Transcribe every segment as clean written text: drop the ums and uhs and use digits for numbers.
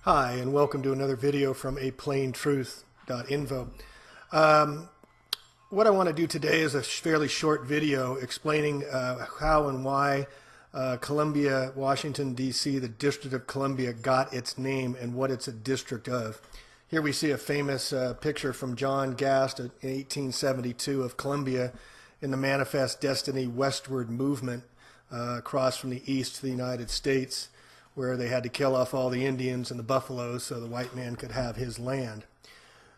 Hi, and welcome to another video from aplaintruth.info. Um, what I want to do today is a fairly short video explaining how and why Columbia, Washington, D.C., the District of Columbia, got its name and what it's a district of. Here we see a famous picture from John Gast in 1872 of Columbia in the Manifest Destiny westward movement across from the east to the United States, where they had to kill off all the Indians and the buffaloes so the white man could have his land.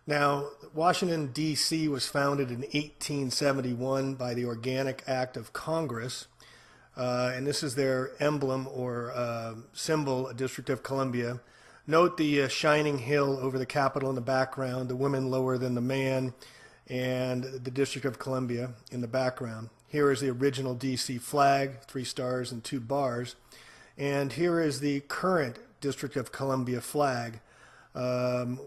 Now, Washington, D.C. was founded in 1871 by the Organic Act of Congress, and this is their emblem or symbol, District of Columbia. Note the shining hill over the Capitol in the background, the women lower than the man, and the District of Columbia in the background. Here is the original D.C. flag, 3 stars and 2 bars. And here is the current District of Columbia flag,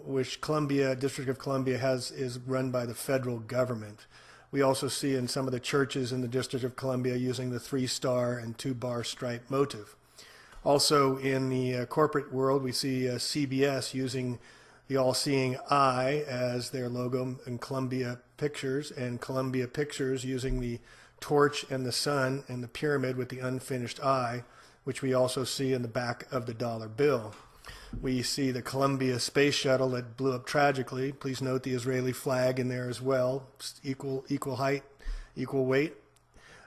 which District of Columbia is run by the federal government. We also see in some of the churches in the District of Columbia using the 3-star and 2-bar stripe motif. Also in the corporate world, we see CBS using the all-seeing eye as their logo, and Columbia Pictures using the torch and the sun and the pyramid with the unfinished eye, which we also see in the back of the dollar bill. We see the Columbia space shuttle that blew up tragically. Please note the Israeli flag in there as well, equal height, equal weight.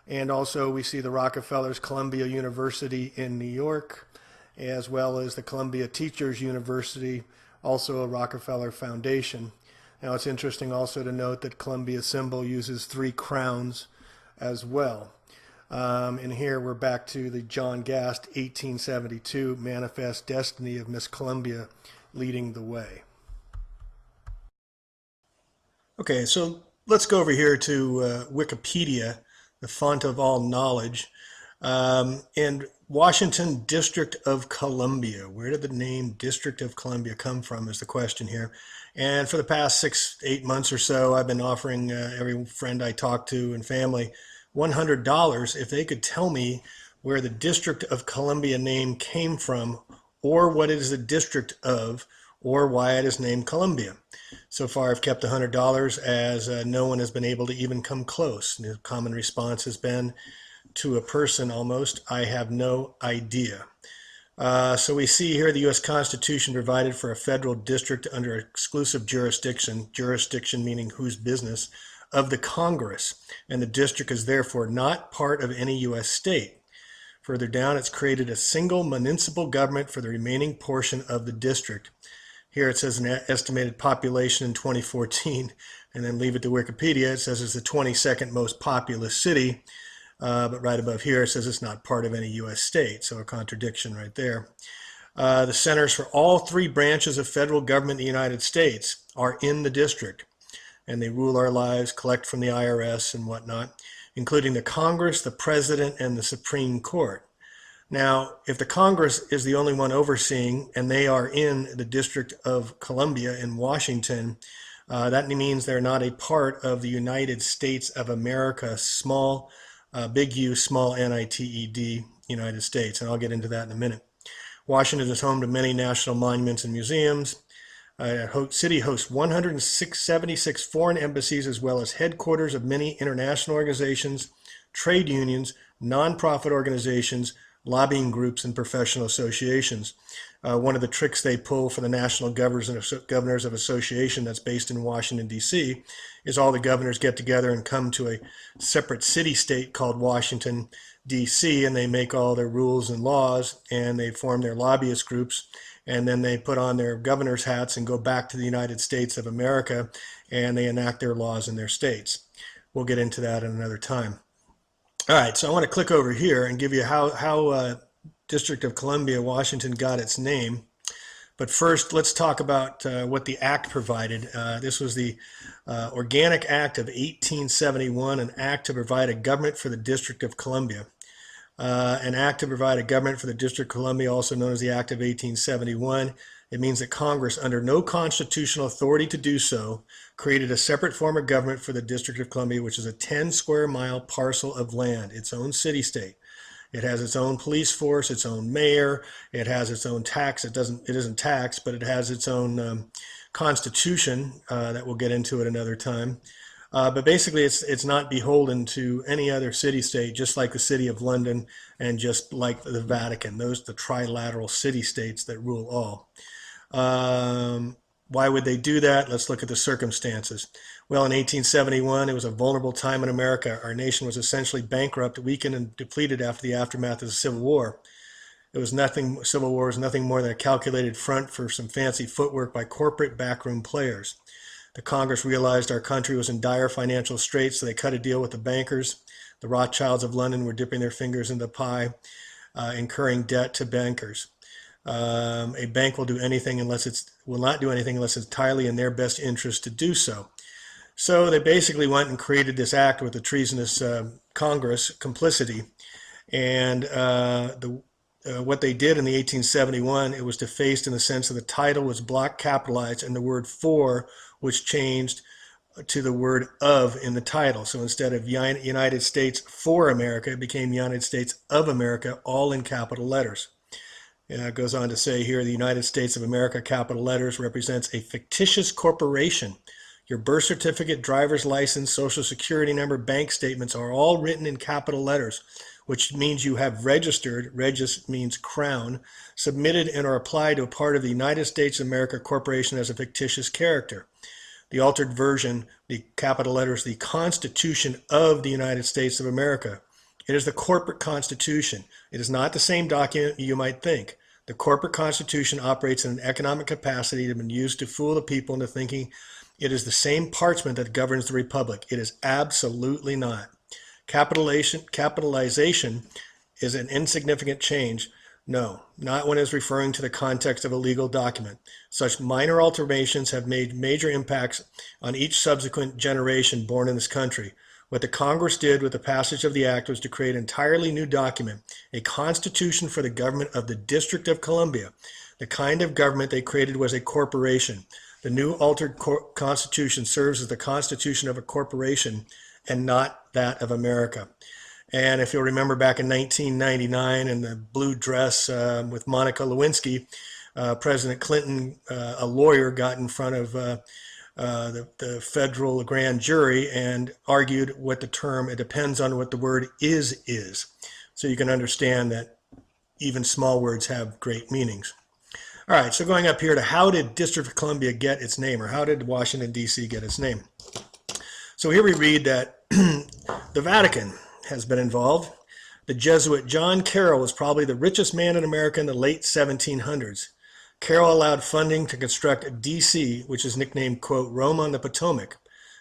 And also we see the Rockefellers Columbia University in New York, as well as the Columbia Teachers University, also a Rockefeller Foundation. Now it's interesting also to note that Columbia's symbol uses 3 crowns as well. And here we're back to the John Gast 1872 Manifest Destiny of Miss Columbia leading the way. Okay, so let's go over here to Wikipedia, the font of all knowledge, and Washington District of Columbia. Where did the name District of Columbia come from is the question here. And for the past 6-8 months or so, I've been offering every friend I talk to and family $100 if they could tell me where the District of Columbia name came from, or what it is the district of, or why it is named Columbia. So far I've kept $100 as no one has been able to even come close. The common response has been, to a person almost, I have no idea. So we see here the U.S. Constitution provided for a federal district under exclusive jurisdiction meaning whose business, of the Congress, and the district is therefore not part of any U.S. state. Further down, it's created a single municipal government for the remaining portion of the district. Here it says an estimated population in 2014, and then leave it to Wikipedia. It says it's the 22nd most populous city, but right above here it says it's not part of any U.S. state, so a contradiction right there. The centers for all 3 branches of federal government in the United States are in the district, and they rule our lives, collect from the IRS and whatnot, including the Congress, the President, and the Supreme Court. Now, if the Congress is the only one overseeing, and they are in the District of Columbia in Washington, that means they're not a part of the United States of America, small, big U, small N-I-T-E-D, United States, and I'll get into that in a minute. Washington is home to many national monuments and museums. City hosts 176 foreign embassies, as well as headquarters of many international organizations, trade unions, nonprofit organizations, lobbying groups, and professional associations. One of the tricks they pull for the National Governors of Association that's based in Washington, D.C., is all the governors get together and come to a separate city-state called Washington, D.C., and they make all their rules and laws, and they form their lobbyist groups, and then they put on their governor's hats and go back to the United States of America, and they enact their laws in their states. We'll get into that in another time. All right, so I want to click over here and give you how District of Columbia, Washington got its name. But first, let's talk about what the act provided. This was the Organic Act of 1871, an act to provide a government for the District of Columbia. An act to provide a government for the District of Columbia, also known as the Act of 1871. It means that Congress, under no constitutional authority to do so, created a separate form of government for the District of Columbia, which is a 10 square mile parcel of land, its own city-state. It has its own police force, its own mayor. It has its own tax. It isn't taxed, but it has its own constitution that we'll get into at another time. But basically, it's not beholden to any other city-state, just like the City of London and just like the Vatican. Those are the trilateral city-states that rule all. Why would they do that? Let's look at the circumstances. Well, in 1871, it was a vulnerable time in America. Our nation was essentially bankrupt, weakened, and depleted after the aftermath of the Civil War. Civil War was nothing more than a calculated front for some fancy footwork by corporate backroom players. The Congress realized our country was in dire financial straits, so they cut a deal with the bankers. The Rothschilds of London were dipping their fingers in the pie, incurring debt to bankers. A bank will not do anything unless it's entirely in their best interest to do so. So they basically went and created this act with the treasonous Congress complicity, and what they did in the 1871, it was defaced in the sense that the title was block capitalized and the word for was changed to the word of in the title. So instead of United States for America, it became United States of America, all in capital letters. It goes on to say here, the United States of America, capital letters, represents a fictitious corporation. Your birth certificate, driver's license, social security number, bank statements are all written in capital letters, which means you have registered, regis means crown, submitted and are applied to a part of the United States of America Corporation as a fictitious character. The altered version, the capital letters, the Constitution of the United States of America. It is the corporate constitution. It is not the same document you might think. The corporate constitution operates in an economic capacity that has been used to fool the people into thinking it is the same parchment that governs the republic. It is absolutely not. Capitalization is an insignificant change. No, not when it's referring to the context of a legal document. Such minor alterations have made major impacts on each subsequent generation born in this country. What the Congress did with the passage of the act was to create an entirely new document, a constitution for the government of the District of Columbia. The kind of government they created was a corporation. The new altered constitution serves as the constitution of a corporation and not that of America. And if you'll remember back in 1999 in the blue dress with Monica Lewinsky, President Clinton, a lawyer, got in front of the federal grand jury and argued what the term, it depends on what the word is. So you can understand that even small words have great meanings. All right, so going up here to how did District of Columbia get its name, or how did Washington, D.C. get its name? So here we read that the Vatican has been involved. The Jesuit John Carroll was probably the richest man in America in the late 1700s. Carroll allowed funding to construct D.C., which is nicknamed, quote, Rome on the Potomac.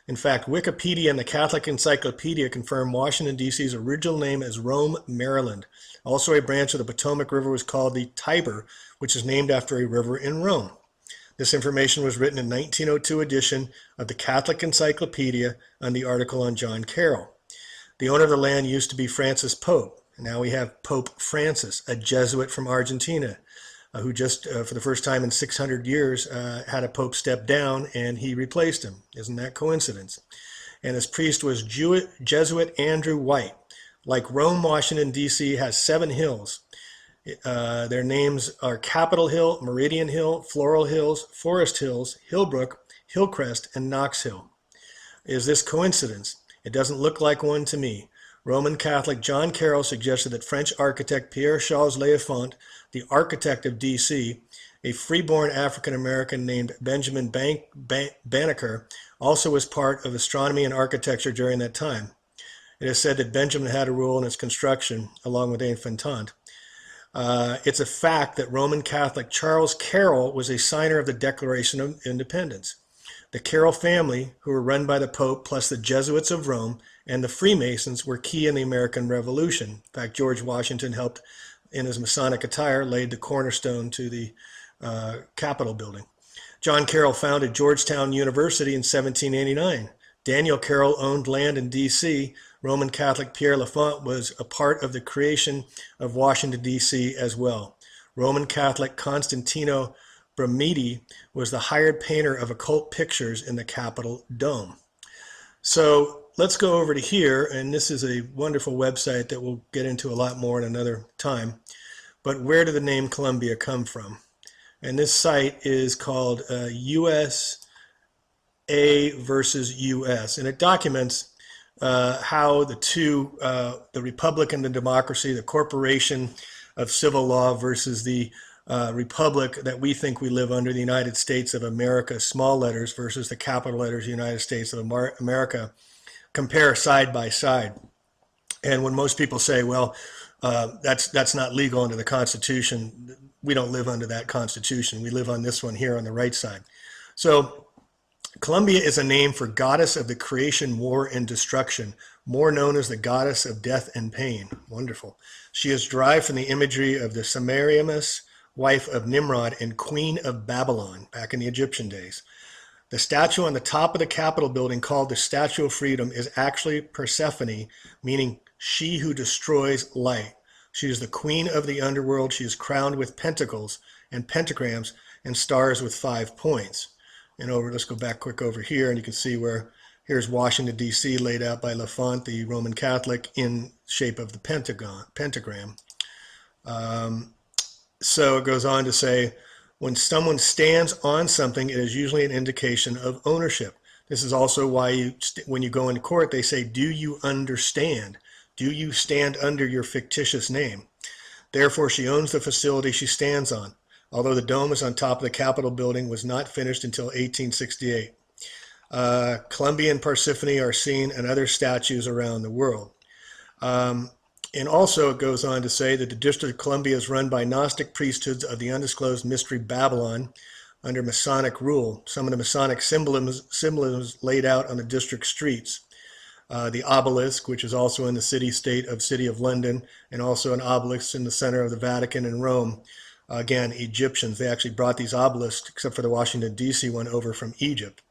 In fact, Wikipedia and the Catholic Encyclopedia confirm Washington, D.C.'s original name as Rome, Maryland. Also, a branch of the Potomac River was called the Tiber, which is named after a river in Rome. This information was written in 1902 edition of the Catholic Encyclopedia on the article on John Carroll. The owner of the land used to be Francis Pope. Now we have Pope Francis, a Jesuit from Argentina, who just, for the first time in 600 years, had a pope step down and he replaced him. Isn't that coincidence? And his priest was Jesuit Andrew White. Like Rome, Washington, D.C. has 7 hills. Their names are Capitol Hill, Meridian Hill, Floral Hills, Forest Hills, Hillbrook, Hillcrest, and Knox Hill. Is this coincidence? It doesn't look like one to me. Roman Catholic John Carroll suggested that French architect Pierre-Charles L'Enfant, the architect of D.C., a freeborn African-American named Benjamin Banneker, also was part of astronomy and architecture during that time. It is said that Benjamin had a role in its construction, along with L'Enfant. It's a fact that Roman Catholic Charles Carroll was a signer of the Declaration of Independence. The Carroll family, who were run by the Pope, plus the Jesuits of Rome and the Freemasons, were key in the American Revolution. In fact, George Washington helped, in his Masonic attire, laid the cornerstone to the Capitol building. John Carroll founded Georgetown University in 1789. Daniel Carroll owned land in D.C. Roman Catholic Pierre L'Enfant was a part of the creation of Washington, D.C. as well. Roman Catholic Constantino Brumidi was the hired painter of occult pictures in the Capitol dome. So let's go over to here, and this is a wonderful website that we'll get into a lot more in another time. But where did the name Columbia come from? And this site is called USA versus US, and it documents how the two, the republic and the democracy, the corporation of civil law versus the republic that we think we live under, the United States of America, small letters, versus the capital letters, United States of America, compare side by side. And when most people say, well, that's not legal under the Constitution, we don't live under that Constitution. We live on this one here on the right side. So Columbia is a name for goddess of the creation, war, and destruction, more known as the goddess of death and pain. Wonderful. She is derived from the imagery of the Semiramis, wife of Nimrod and queen of Babylon back in the Egyptian days. The statue on the top of the Capitol building, called the Statue of Freedom, is actually Persephone, meaning she who destroys light. She is the queen of the underworld. She is crowned with pentacles and pentagrams and stars with 5 points. And let's go back quick over here, and you can see where here's Washington, D.C., laid out by Lafont, the Roman Catholic, in shape of the pentagram. So it goes on to say, when someone stands on something, it is usually an indication of ownership. This is also why when you go into court, they say, do you understand? Do you stand under your fictitious name? Therefore, she owns the facility she stands on, although the dome is on top of the Capitol building was not finished until 1868. Columbia and Persephone are seen in other statues around the world. And also it goes on to say that the District of Columbia is run by Gnostic priesthoods of the undisclosed mystery Babylon under Masonic rule. Some of the Masonic symbolisms laid out on the district streets. The obelisk, which is also in the city-state of City of London, and also an obelisk in the center of the Vatican in Rome. Again, Egyptians, they actually brought these obelisks, except for the Washington, D.C. one, over from Egypt.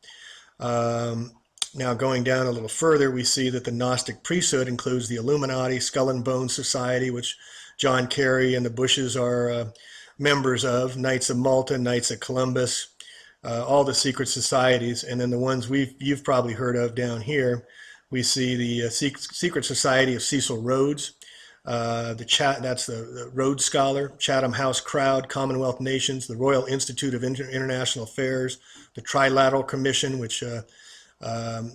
Now going down a little further, we see that the Gnostic priesthood includes the Illuminati, Skull and Bones Society, which John Kerry and the Bushes are members of, Knights of Malta, Knights of Columbus, all the secret societies. And then the ones you've probably heard of down here, we see the Secret Society of Cecil Rhodes, that's the Rhodes Scholar, Chatham House Crowd, Commonwealth Nations, the Royal Institute of International Affairs, the Trilateral Commission, which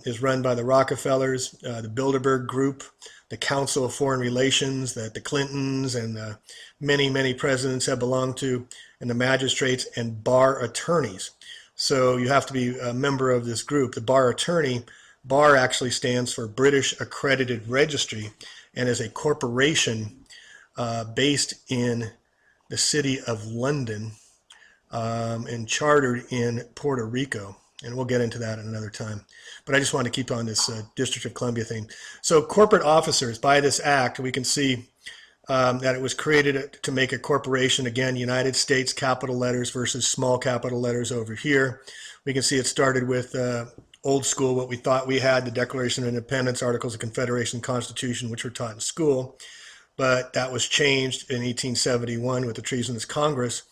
is run by the Rockefellers, the Bilderberg Group, the Council of Foreign Relations that the Clintons and many, many presidents have belonged to, and the magistrates and bar attorneys. So you have to be a member of this group. The bar attorney, bar actually stands for British Accredited Registry, and is a corporation based in the city of London and chartered in Puerto Rico. And we'll get into that at another time. But I just wanted to keep on this District of Columbia thing. So corporate officers, by this act, we can see that it was created to make a corporation, again, United States capital letters versus small capital letters over here. We can see it started with old school, what we thought we had, the Declaration of Independence, Articles of Confederation, Constitution, which were taught in school. But that was changed in 1871 with the Treasonous Congress,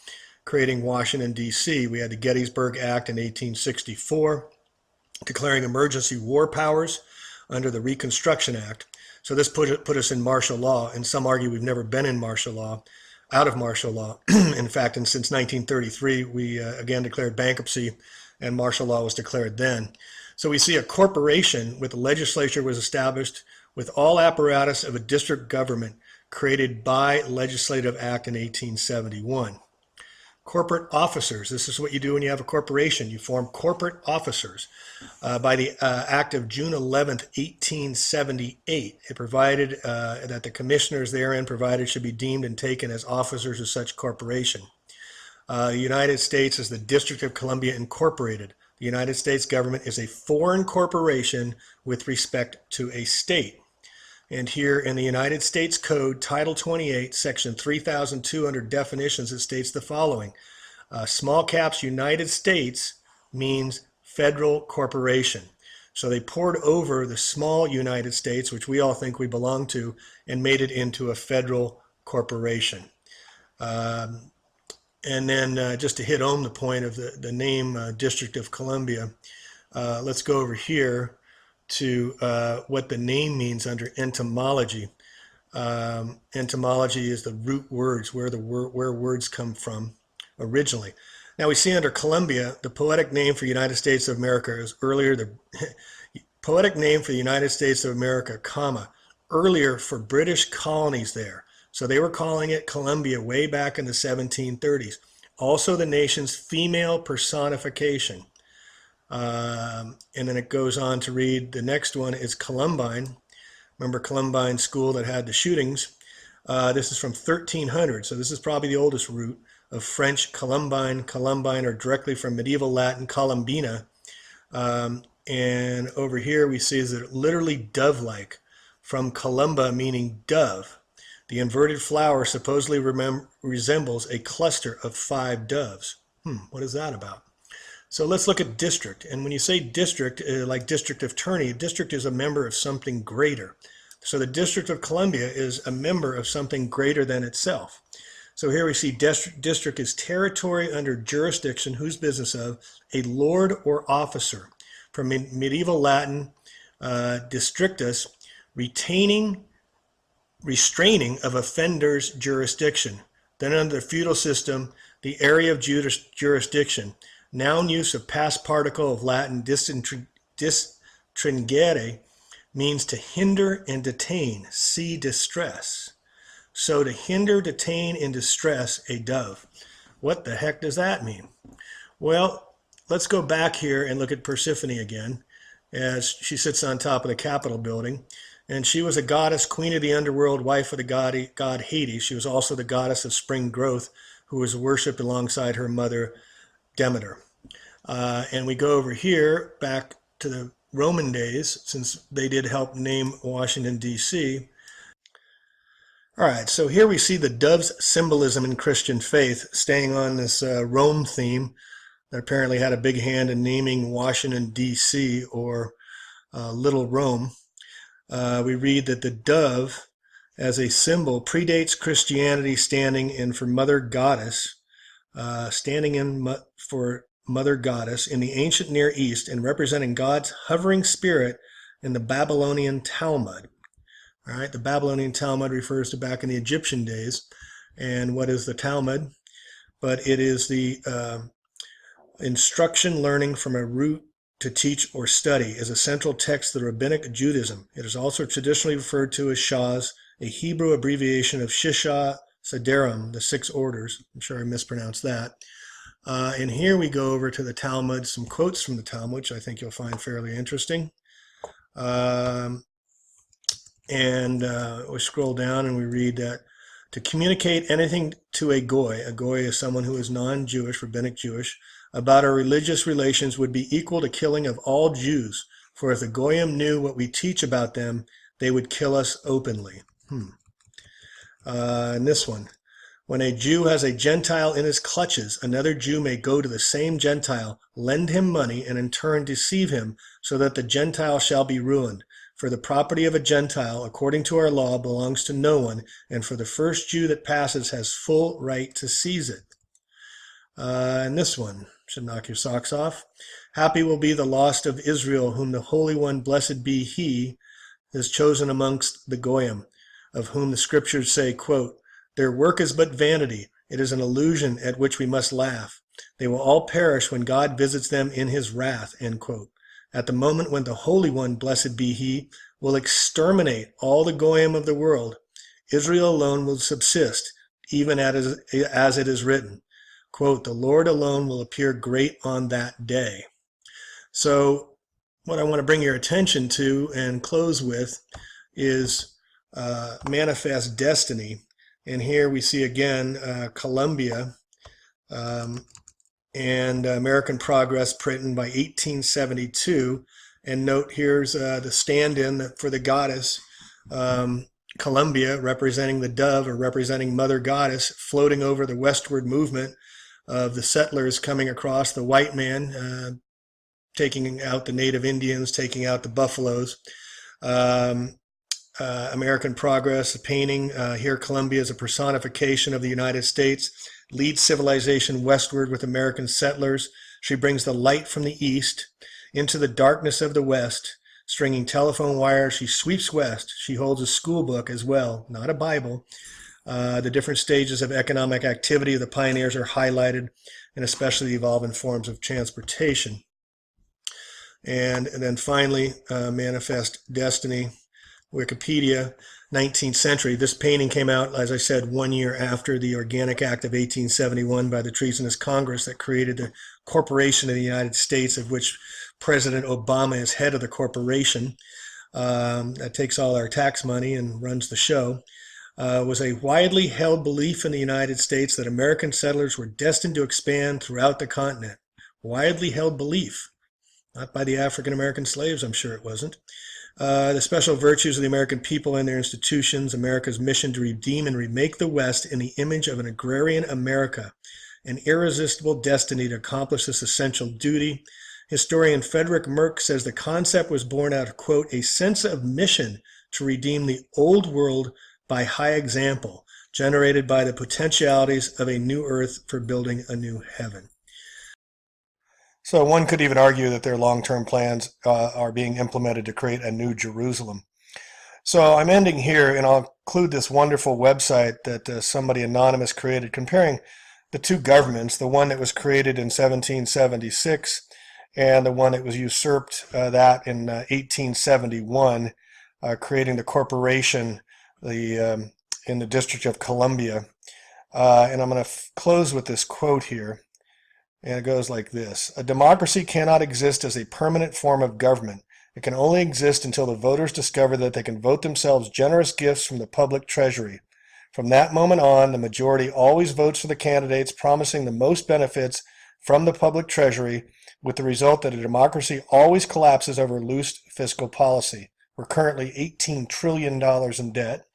creating Washington, D.C. We had the Gettysburg Act in 1864, declaring emergency war powers under the Reconstruction Act. So this put us in martial law, and some argue we've never been in martial law, out of martial law. In fact, and since 1933, we again declared bankruptcy, and martial law was declared then. So we see a corporation with the legislature was established with all apparatus of a district government created by Legislative Act in 1871. Corporate officers. This is what you do when you have a corporation. You form corporate officers. By the Act of June 11th, 1878, it provided that the commissioners therein provided should be deemed and taken as officers of such corporation. The United States is the District of Columbia Incorporated. The United States government is a foreign corporation with respect to a state. And here in the United States Code, Title 28, Section 3200 definitions, it states the following. Small caps United States means federal corporation. So they poured over the small United States, which we all think we belong to, and made it into a federal corporation. And then just to hit home the point of the name District of Columbia, let's go over here to what the name means under entomology. Entomology is the root words, where words come from originally. Now we see under Columbia, the poetic name for United States of America is earlier the poetic name for the United States of America, comma, earlier for British colonies there. So they were calling it Columbia way back in the 1730s. Also the nation's female personification. And then it goes on to read, the next one is Columbine. Remember Columbine school that had the shootings? This is from 1300, so this is probably the oldest root of French Columbine, or directly from medieval Latin Columbina. And over here we see is that literally dove-like, from columba meaning dove. The inverted flower supposedly resembles a cluster of 5 doves. What is that about? So let's look at district. And when you say district, like District Attorney, district is a member of something greater. So the District of Columbia is a member of something greater than itself. So here we see district is territory under jurisdiction, whose business of, a lord or officer. From medieval Latin, districtus, restraining of offender's jurisdiction. Then under the feudal system, the area of jurisdiction. Noun use of past particle of Latin distringere means to hinder and detain. See distress. So to hinder, detain, and distress a dove. What the heck does that mean? Well, let's go back here and look at Persephone again, as she sits on top of the Capitol building. And she was a goddess, queen of the underworld, wife of the god Hades. She was also the goddess of spring growth, who was worshipped alongside her mother Demeter. And we go over here back to the Roman days, since they did help name Washington, D.C. All right, so here we see the dove's symbolism in Christian faith, staying on this Rome theme that apparently had a big hand in naming Washington, D.C., or Little Rome. We read that the dove, as a symbol, predates Christianity, standing in for Mother Goddess, for Mother Goddess in the ancient Near East, and representing God's hovering spirit in the Babylonian Talmud. All right, the Babylonian Talmud refers to back in the Egyptian days. And what is the Talmud? But it is the instruction learning from a root to teach or study, is a central text of the Rabbinic Judaism. It is also traditionally referred to as Shas, a Hebrew abbreviation of Shisha Sederim, the 6 orders. I'm sure I mispronounced that. And here we go over to the Talmud, some quotes from the Talmud, which I think you'll find fairly interesting. We scroll down and we read that to communicate anything to a goy is someone who is non-Jewish, rabbinic Jewish, about our religious relations would be equal to killing of all Jews. For if the goyim knew what we teach about them, they would kill us openly. And this one, when a Jew has a Gentile in his clutches, another Jew may go to the same Gentile, lend him money, and in turn deceive him, so that the Gentile shall be ruined. For the property of a Gentile, according to our law, belongs to no one, and for the first Jew that passes has full right to seize it. And this one should knock your socks off. Happy will be the lost of Israel, whom the Holy One, blessed be He, is chosen amongst the Goyim, of whom the Scriptures say, quote, their work is but vanity. It is an illusion at which we must laugh. They will all perish when God visits them in His wrath, end quote. At the moment when the Holy One, blessed be He, will exterminate all the Goyim of the world, Israel alone will subsist, even as it is written. Quote, the Lord alone will appear great on that day. So what I want to bring your attention to and close with is Manifest Destiny. And here we see again Columbia and American Progress, printed by 1872. And note here's the stand-in for the goddess, Columbia, representing the dove, or representing Mother Goddess, floating over the westward movement of the settlers coming across, the white man taking out the native Indians, taking out the buffaloes. American Progress, a painting. Here Columbia is a personification of the United States, leads civilization westward with American settlers. She brings the light from the east into the darkness of the west. stringing telephone wires. She sweeps west. She holds a school book as well, not a Bible. The different stages of economic activity of the pioneers are highlighted, and especially the evolving forms of transportation. And then finally, Manifest Destiny, Wikipedia, 19th century. This painting came out, as I said, 1 year after the Organic Act of 1871 by the treasonous Congress that created the Corporation of the United States, of which President Obama is head of the corporation. That takes all our tax money and runs the show. Was a widely held belief in the United States that American settlers were destined to expand throughout the continent. Widely held belief. Not by the African American slaves, I'm sure it wasn't. The special virtues of the American people and their institutions, America's mission to redeem and remake the West in the image of an agrarian America, an irresistible destiny to accomplish this essential duty. Historian Frederick Merck says the concept was born out of, quote, a sense of mission to redeem the old world by high example, generated by the potentialities of a new earth for building a new heaven. So one could even argue that their long-term plans are being implemented to create a new Jerusalem. So I'm ending here, and I'll include this wonderful website that somebody anonymous created comparing the two governments, the one that was created in 1776 and the one that was usurped that in 1871, creating the corporation in the District of Columbia. And I'm going to close with this quote here. And it goes like this. A democracy cannot exist as a permanent form of government. It can only exist until the voters discover that they can vote themselves generous gifts from the public treasury. From that moment on, the majority always votes for the candidates promising the most benefits from the public treasury, with the result that a democracy always collapses over loose fiscal policy. We're currently $18 trillion in debt,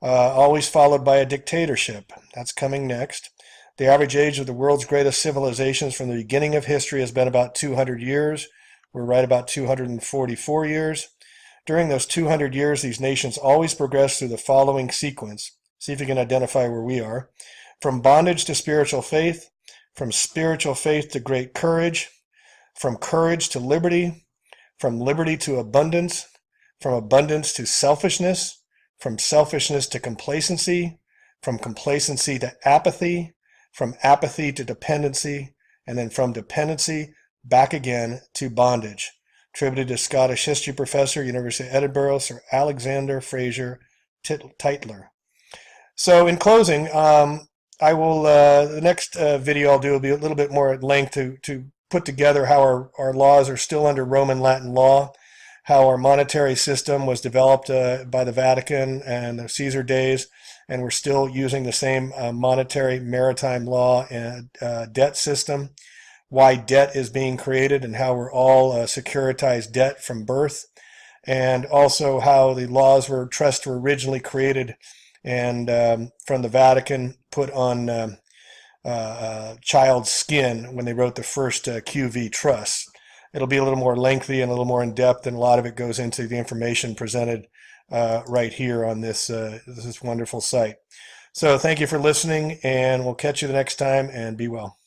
always followed by a dictatorship. That's coming next. The average age of the world's greatest civilizations from the beginning of history has been about 200 years. We're right about 244 years. During those 200 years, these nations always progress through the following sequence. See if you can identify where we are. From bondage to spiritual faith, from spiritual faith to great courage, from courage to liberty, from liberty to abundance, from abundance to selfishness, from selfishness to complacency, from complacency to apathy, from apathy to dependency, and then from dependency back again to bondage. Attributed to Scottish history professor, University of Edinburgh, Sir Alexander Fraser Tytler. So in closing, I will, the next video I'll do will be a little bit more at length to put together how our laws are still under Roman Latin law, how our monetary system was developed by the Vatican and the Caesar days, and we're still using the same monetary maritime law and debt system, why debt is being created and how we're all securitized debt from birth, and also how the laws were trusts were originally created and from the Vatican put on child's skin when they wrote the first QV trusts. It'll be a little more lengthy and a little more in depth, and a lot of it goes into the information presented right here on this wonderful site. So thank you for listening, and we'll catch you the next time, and be well.